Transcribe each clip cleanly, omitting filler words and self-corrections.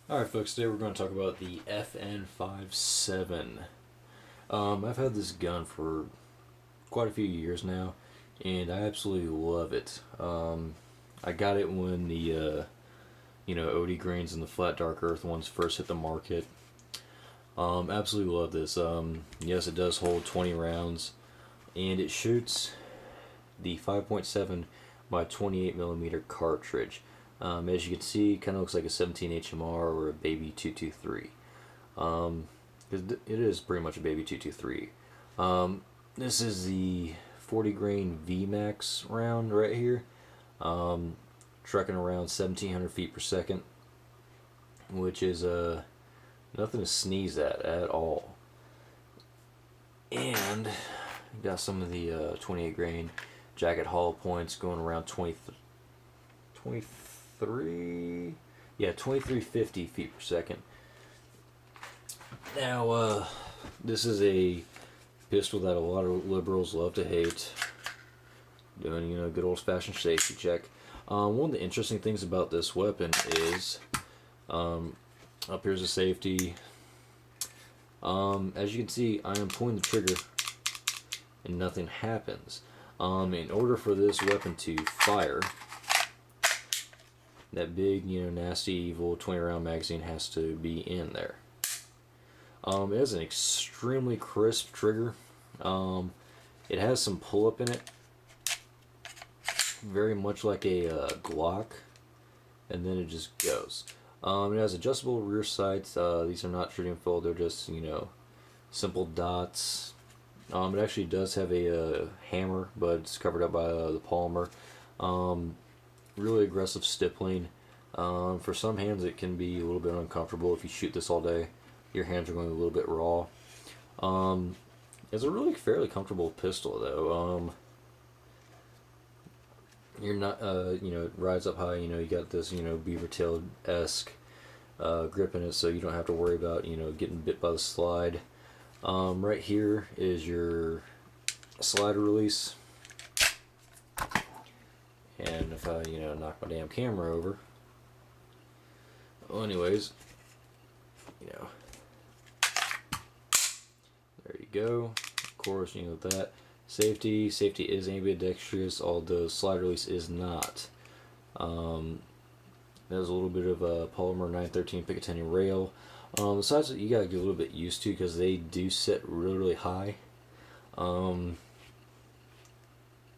Alright folks, today we're going to talk about the FNH Five. I've had this gun for quite a few years now, and I absolutely love it. I got it when the, OD greens and the flat dark earth ones first hit the market. Absolutely love this. Yes, it does hold 20 rounds, and it shoots the 5.7 by 28 millimeter cartridge. As you can see, kind of looks like a 17 HMR or a baby 223. It is pretty much a baby 223. This is the 40 grain VMAX round right here, trucking around 1700 feet per second, which is nothing to sneeze at all. And got some of the 28 grain jacket hollow points going around 2350 feet per second. Now, this is a pistol that a lot of liberals love to hate. Doing, good old-fashioned safety check. One of the interesting things about this weapon is, up here's the safety. As you can see, I am pulling the trigger, and nothing happens. In order for this weapon to fire, that big, nasty, evil 20 round magazine has to be in there. It has an extremely crisp trigger. It has some pull up in it, very much like a Glock, and then it just goes. It has adjustable rear sights. These are not tritium fold, they're just, simple dots. It actually does have a hammer, but it's covered up by the polymer. Really aggressive stippling. For some hands it can be a little bit uncomfortable. If you shoot this all day, your hands are going a little bit raw. It's a really fairly comfortable pistol though. You're not, it rides up high, you got this, beaver tailed-esque grip in it, so you don't have to worry about, getting bit by the slide. Right here is your slider release. And if I, knock my damn camera over. Well, anyways, there you go. Of course, that. Safety is ambidextrous, although slide release is not. There's a little bit of a polymer 913 Picatinny rail. The sides that you gotta get a little bit used to because they do sit really, really high.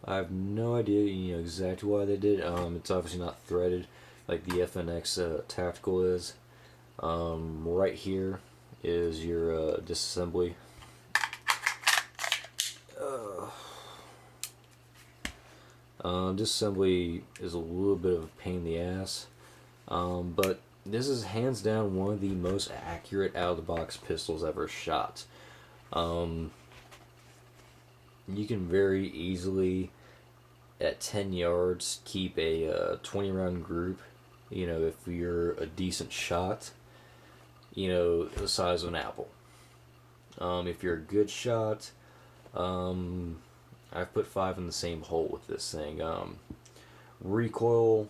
I have no idea, exactly why they did. It's obviously not threaded like the FNX Tactical is. Right here is your disassembly. Disassembly is a little bit of a pain in the ass, but this is hands down one of the most accurate out-of-the-box pistols ever shot. You can very easily, at 10 yards, keep a 20 round group, if you're a decent shot, the size of an apple. If you're a good shot, I've put 5 in the same hole with this thing. Recoil,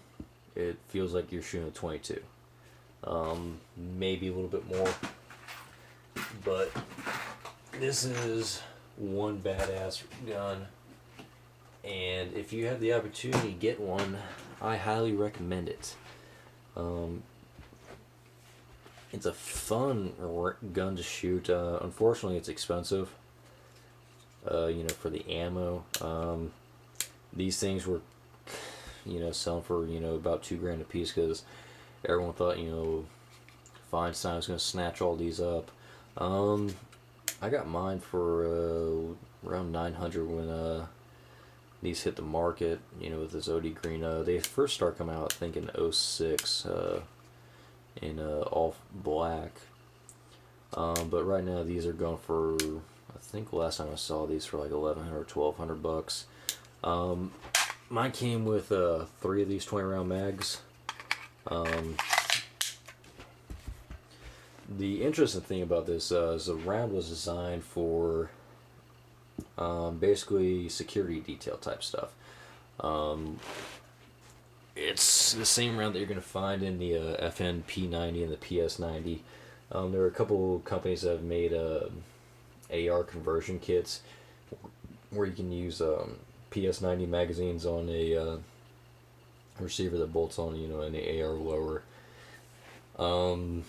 it feels like you're shooting a 22. Maybe a little bit more. But this is one badass gun. And if you have the opportunity to get one, I highly recommend it. It's a fun gun to shoot. Unfortunately, it's expensive. For the ammo. These things were, selling for, about $2,000 a piece because everyone thought, Feinstein was going to snatch all these up. I got mine for around $900 when these hit the market, with this OD green. They first start coming out, I think, in 06 in all black. But right now these are going for, I think last time I saw these for like $1,100 or $1,200. Mine came with 3 of these 20 round mags. The interesting thing about this is the round was designed for basically security detail type stuff. it's the same round that you're going to find in the FN P90 and the PS90. There are a couple companies that have made AR conversion kits where you can use PS90 magazines on a receiver that bolts on, an AR lower. Um,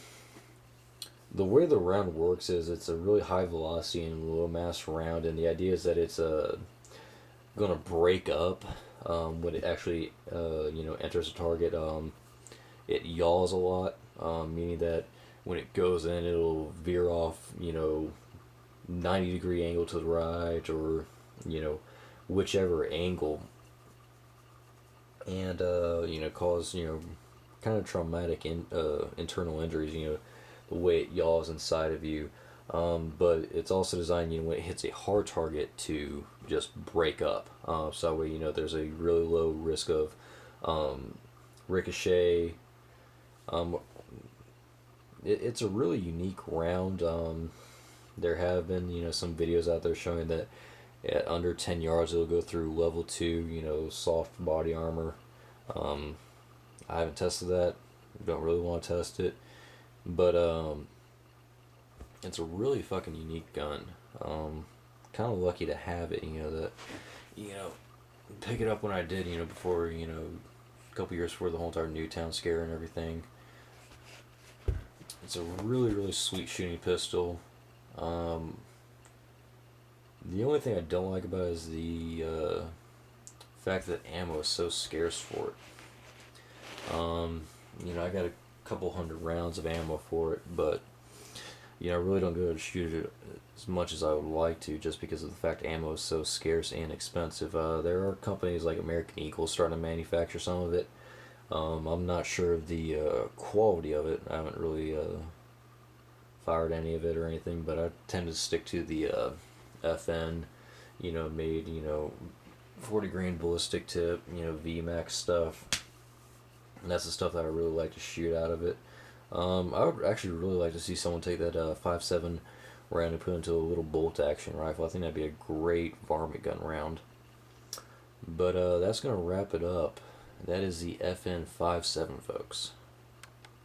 the way the round works is it's a really high velocity and low mass round, and the idea is that it's going to break up when it actually enters the target. It yaws a lot, meaning that when it goes in, it'll veer off 90-degree angle to the right, or whichever angle, and cause kind of traumatic internal injuries. The way it yaws inside of you. But it's also designed, when it hits a hard target, to just break up. So that way, there's a really low risk of ricochet. It's a really unique round. There have been, some videos out there showing that at under 10 yards it'll go through level 2, soft body armor. I haven't tested that. Don't really want to test it. But it's a really fucking unique gun. Kind of lucky to have it. Pick it up when I did. Before a couple years before the whole entire Newtown scare and everything. It's a really really sweet shooting pistol. The only thing I don't like about it is the fact that ammo is so scarce for it. I got a couple hundred rounds of ammo for it, but I really don't go to shoot it as much as I would like to, just because of the fact ammo is so scarce and expensive. There are companies like American Eagle starting to manufacture some of it. I'm not sure of the quality of it. I haven't really fired any of it or anything, but I tend to stick to the FN, made 40 grain ballistic tip, VMAX stuff. And that's the stuff that I really like to shoot out of it. I would actually really like to see someone take that 5.7 round and put it into a little bolt action rifle. I think that'd be a great varmint gun round. But that's going to wrap it up. That is the FN 5.7, folks.